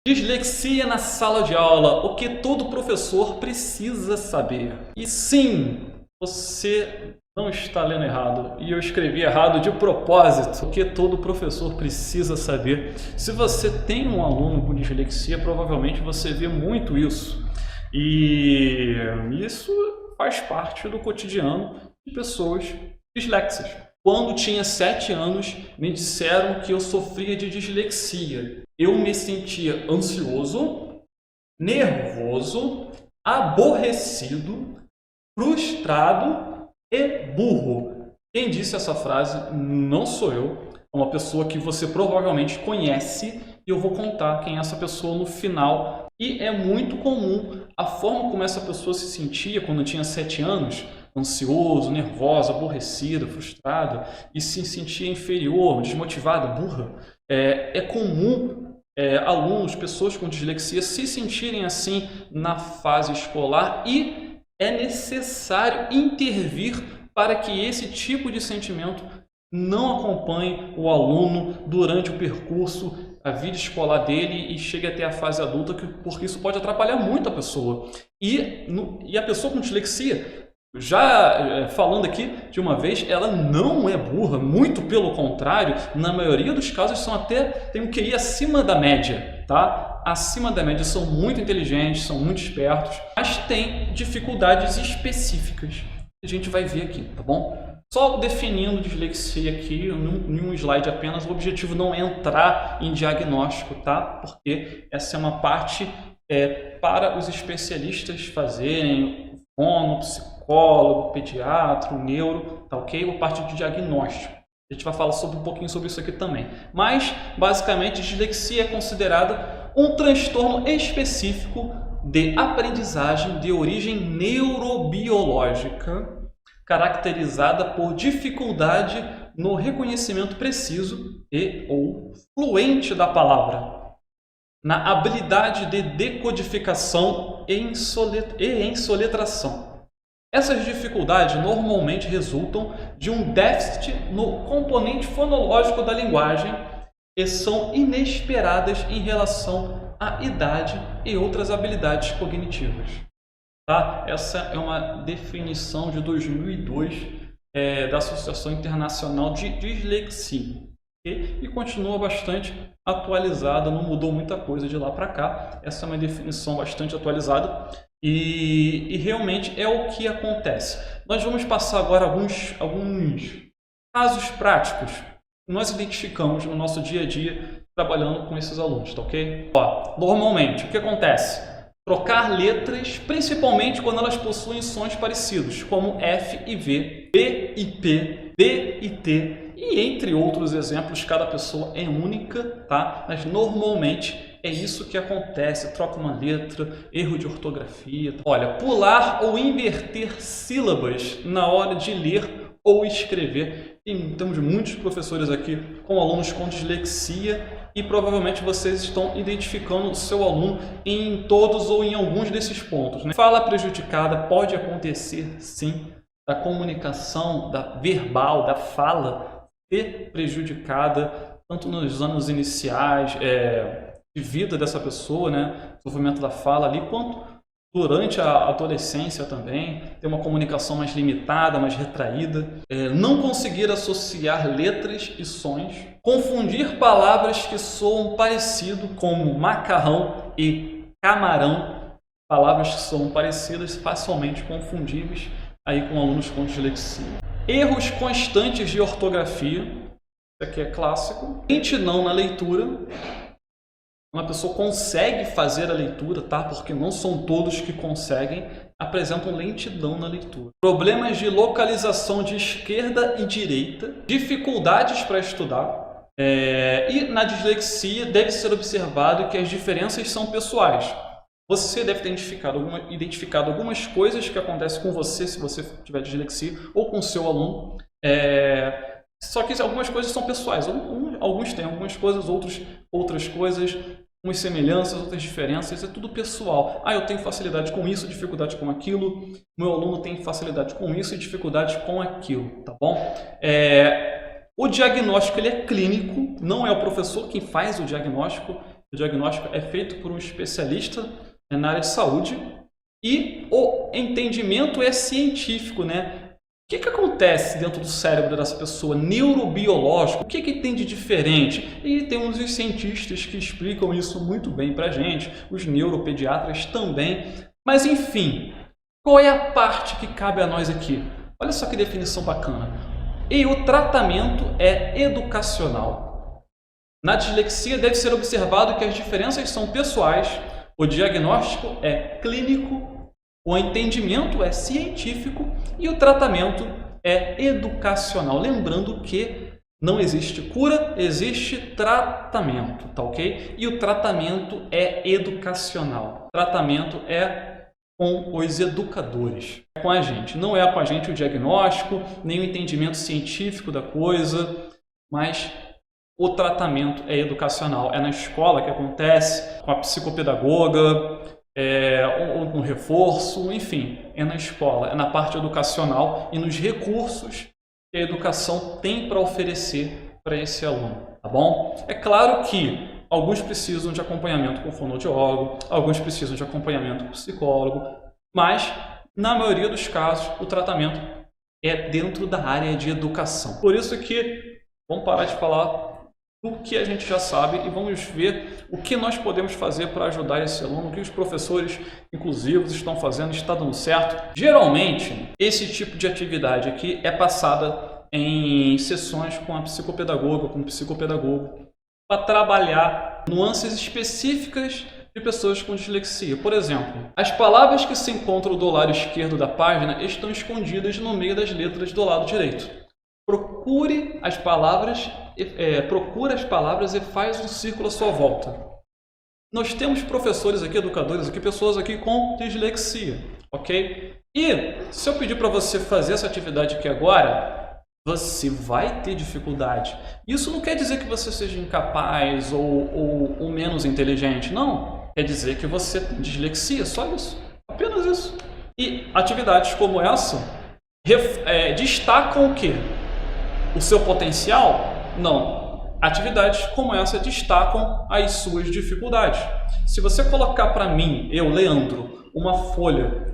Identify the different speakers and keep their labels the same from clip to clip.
Speaker 1: Dislexia na sala de aula, o que todo professor precisa saber. E sim, você não está lendo errado, e eu escrevi errado de propósito, o que todo professor precisa saber. Se você tem um aluno com dislexia, provavelmente você vê muito isso. E isso faz parte do cotidiano de pessoas disléxicas. Quando tinha 7 anos, me disseram que eu sofria de dislexia. Eu me sentia ansioso, nervoso, aborrecido, frustrado e burro. Quem disse essa frase não sou eu, é uma pessoa que você provavelmente conhece e eu vou contar quem é essa pessoa no final. E é muito comum a forma como essa pessoa se sentia quando tinha 7 anos, ansioso, nervosa, aborrecida, frustrada e se sentia inferior, desmotivada, burra. É comum alunos, pessoas com dislexia se sentirem assim na fase escolar e é necessário intervir para que esse tipo de sentimento não acompanhe o aluno durante o percurso, a vida escolar dele e chegue até a fase adulta, porque isso pode atrapalhar muito a pessoa. E a pessoa com dislexia, já falando aqui de uma vez, ela não é burra, muito pelo contrário, na maioria dos casos tem um QI acima da média, tá? Acima da média, são muito inteligentes, são muito espertos, mas tem dificuldades específicas que a gente vai ver aqui, tá bom? Só definindo dislexia aqui, em um slide apenas, o objetivo não é entrar em diagnóstico, tá? Porque essa é uma parte para os especialistas fazerem, fono, psicólogo, pediatra, neuro, tá ok? A parte de diagnóstico. A gente vai falar um pouquinho sobre isso aqui também. Mas, basicamente, dislexia é considerada um transtorno específico de aprendizagem de origem neurobiológica, caracterizada por dificuldade no reconhecimento preciso ou fluente da palavra, na habilidade de decodificação e em soletração. Essas dificuldades normalmente resultam de um déficit no componente fonológico da linguagem e são inesperadas em relação à idade e outras habilidades cognitivas. Tá? Essa é uma definição de 2002 da Associação Internacional de Dislexia e continua bastante atualizada, não mudou muita coisa de lá para cá. Essa é uma definição bastante atualizada e realmente é o que acontece. Nós vamos passar agora alguns casos práticos que nós identificamos no nosso dia a dia trabalhando com esses alunos, tá ok? Normalmente, o que acontece? Trocar letras, principalmente quando elas possuem sons parecidos, como F e V, B e P, D e T, e entre outros exemplos, cada pessoa é única, tá? Mas normalmente é isso que acontece, troca uma letra, erro de ortografia. Olha, pular ou inverter sílabas na hora de ler ou escrever. E temos muitos professores aqui com alunos com dislexia e provavelmente vocês estão identificando o seu aluno em todos ou em alguns desses pontos, né? Fala prejudicada pode acontecer sim, da comunicação, da verbal, da fala ser prejudicada, tanto nos anos iniciais de vida dessa pessoa, né? Desenvolvimento da fala ali, quanto durante a adolescência também, ter uma comunicação mais limitada, mais retraída, não conseguir associar letras e sons, confundir palavras que soam parecido, como macarrão e camarão, palavras que são parecidas, facilmente confundíveis aí com alunos com dislexia. Erros constantes de ortografia, isso aqui é clássico. Lentidão na leitura. Uma pessoa consegue fazer a leitura, tá? Porque não são todos que conseguem, apresentam lentidão na leitura. Problemas de localização de esquerda e direita, dificuldades para estudar. E na dislexia deve ser observado que as diferenças são pessoais. Você deve ter identificado algumas coisas que acontecem com você, se você tiver dislexia, ou com o seu aluno. Só que algumas coisas são pessoais. Alguns têm algumas coisas, outras coisas, umas semelhanças, outras diferenças. É tudo pessoal. Eu tenho facilidade com isso, dificuldade com aquilo. Meu aluno tem facilidade com isso e dificuldade com aquilo, tá bom? O diagnóstico ele é clínico, não é o professor quem faz o diagnóstico. O diagnóstico é feito por um especialista na área de saúde e o entendimento é científico, né? O que acontece dentro do cérebro dessa pessoa, neurobiológico? O que tem de diferente? E temos os cientistas que explicam isso muito bem para a gente, os neuropediatras também. Mas enfim, qual é a parte que cabe a nós aqui? Olha só que definição bacana. E o tratamento é educacional. Na dislexia deve ser observado que as diferenças são pessoais, o diagnóstico é clínico, o entendimento é científico e o tratamento é educacional. Lembrando que não existe cura, existe tratamento, tá ok? E o tratamento é educacional. O tratamento é com os educadores, é com a gente. Não é com a gente o diagnóstico, nem o entendimento científico da coisa, mas o tratamento é educacional. É na escola que acontece, com a psicopedagoga, um reforço, enfim, é na escola, é na parte educacional e nos recursos que a educação tem para oferecer para esse aluno, tá bom? É claro que alguns precisam de acompanhamento com fonoaudiólogo, alguns precisam de acompanhamento com psicólogo, mas na maioria dos casos o tratamento é dentro da área de educação. Por isso que vamos parar de falar do que a gente já sabe e vamos ver o que nós podemos fazer para ajudar esse aluno, o que os professores inclusivos estão fazendo, está dando certo. Geralmente, esse tipo de atividade aqui é passada em sessões com a psicopedagoga, com o psicopedagogo, para trabalhar nuances específicas de pessoas com dislexia. Por exemplo, as palavras que se encontram do lado esquerdo da página estão escondidas no meio das letras do lado direito. Procure as palavras e faz um círculo à sua volta. Nós temos professores aqui, educadores aqui, pessoas aqui com dislexia, ok? E se eu pedir para você fazer essa atividade aqui agora, você vai ter dificuldade. Isso não quer dizer que você seja incapaz ou menos inteligente, não. Quer dizer que você tem dislexia, só isso, apenas isso. E atividades como essa destacam o quê? O seu potencial? Não. Atividades como essa destacam as suas dificuldades. Se você colocar para mim, eu, Leandro, uma folha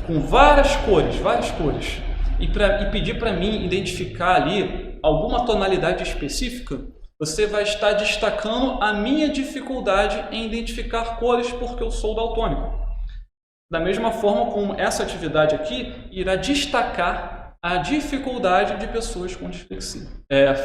Speaker 1: com várias cores, e pedir para mim identificar ali alguma tonalidade específica, você vai estar destacando a minha dificuldade em identificar cores porque eu sou daltônico. Da mesma forma como essa atividade aqui irá destacar a dificuldade de pessoas com dislexia.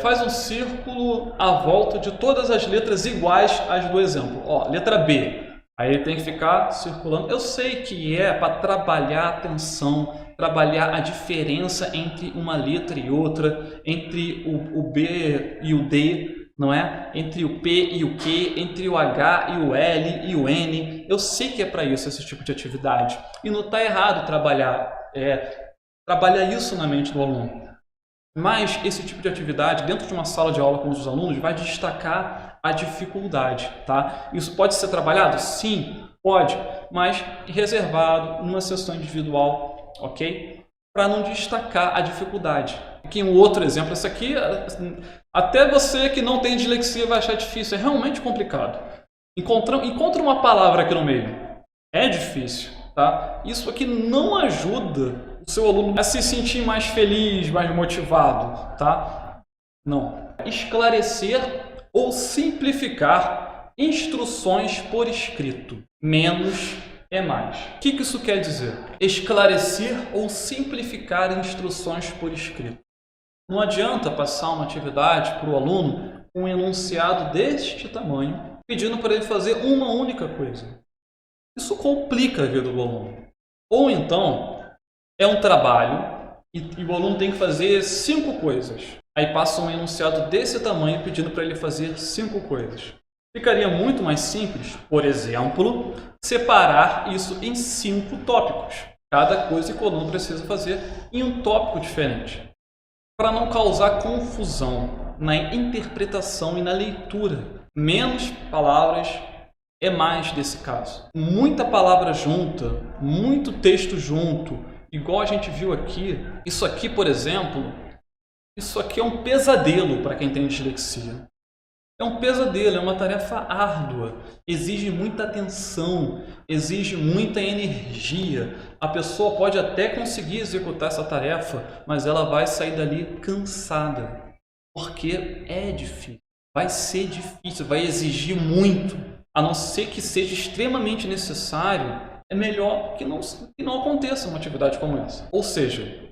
Speaker 1: Faz um círculo à volta de todas as letras iguais às do exemplo. Ó, letra B. Aí tem que ficar circulando. Eu sei que é para trabalhar a atenção, trabalhar a diferença entre uma letra e outra, entre o B e o D, não é? Entre o P e o Q, entre o H e o L e o N. Eu sei que é para isso esse tipo de atividade. E não está errado trabalhar isso na mente do aluno. Mas esse tipo de atividade, dentro de uma sala de aula com os alunos, vai destacar a dificuldade, tá? Isso pode ser trabalhado? Sim, pode, mas reservado, numa sessão individual, ok? Para não destacar a dificuldade. Aqui um outro exemplo, esse aqui, até você que não tem dislexia vai achar difícil, é realmente complicado. Encontra uma palavra aqui no meio, é difícil, tá? Isso aqui não ajuda o seu aluno a se sentir mais feliz, mais motivado, tá? Não. Esclarecer ou simplificar instruções por escrito. Menos é mais. O que isso quer dizer? Esclarecer ou simplificar instruções por escrito. Não adianta passar uma atividade para o aluno com um enunciado deste tamanho, pedindo para ele fazer uma única coisa. Isso complica a vida do aluno. Ou então, é um trabalho e o aluno tem que fazer 5 coisas. Aí passa um enunciado desse tamanho pedindo para ele fazer 5 coisas. Ficaria muito mais simples, por exemplo, separar isso em 5 tópicos. Cada coisa que o aluno precisa fazer em um tópico diferente. Para não causar confusão na interpretação e na leitura. Menos palavras é mais desse caso. Muita palavra junta, muito texto junto, igual a gente viu aqui. Isso aqui, por exemplo, isso aqui é um pesadelo para quem tem dislexia. É um pesadelo, é uma tarefa árdua, exige muita atenção, exige muita energia. A pessoa pode até conseguir executar essa tarefa, mas ela vai sair dali cansada, porque é difícil, vai ser difícil, vai exigir muito. A não ser que seja extremamente necessário, é melhor que não aconteça uma atividade como essa. Ou seja,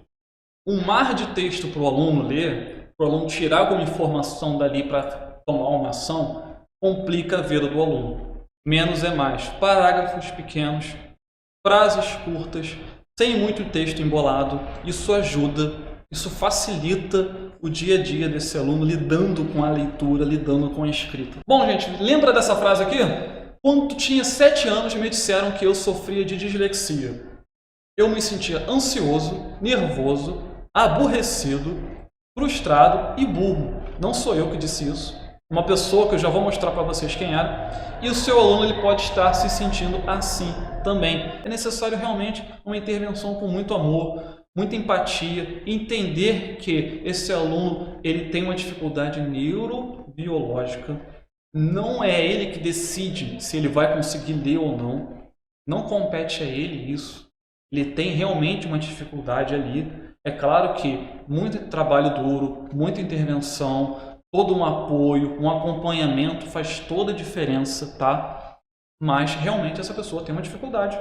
Speaker 1: um mar de texto para o aluno ler, para o aluno tirar alguma informação dali para tomar uma ação, complica a vida do aluno. Menos é mais. Parágrafos pequenos, frases curtas, sem muito texto embolado, isso ajuda, isso facilita o dia a dia desse aluno lidando com a leitura, lidando com a escrita. Bom, gente, lembra dessa frase aqui? Quando tinha 7 anos me disseram que eu sofria de dislexia. Eu me sentia ansioso, nervoso, aborrecido, frustrado e burro. Não sou eu que disse isso. Uma pessoa que eu já vou mostrar para vocês quem era. E o seu aluno ele pode estar se sentindo assim também. É necessário realmente uma intervenção com muito amor, muita empatia, entender que esse aluno ele tem uma dificuldade neurobiológica. Não é ele que decide se ele vai conseguir ler ou não. Não compete a ele isso. Ele tem realmente uma dificuldade ali. É claro que muito trabalho duro, muita intervenção, todo um apoio, um acompanhamento faz toda a diferença, tá? Mas realmente essa pessoa tem uma dificuldade.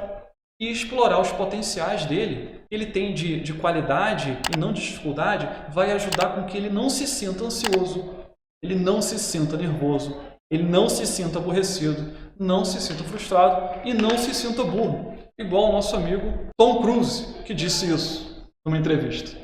Speaker 1: E explorar os potenciais dele, ele tem de qualidade e não de dificuldade, vai ajudar com que ele não se sinta ansioso, ele não se sinta nervoso, ele não se sinta aborrecido, não se sinta frustrado e não se sinta burro. Igual o nosso amigo Tom Cruise, que disse isso numa entrevista.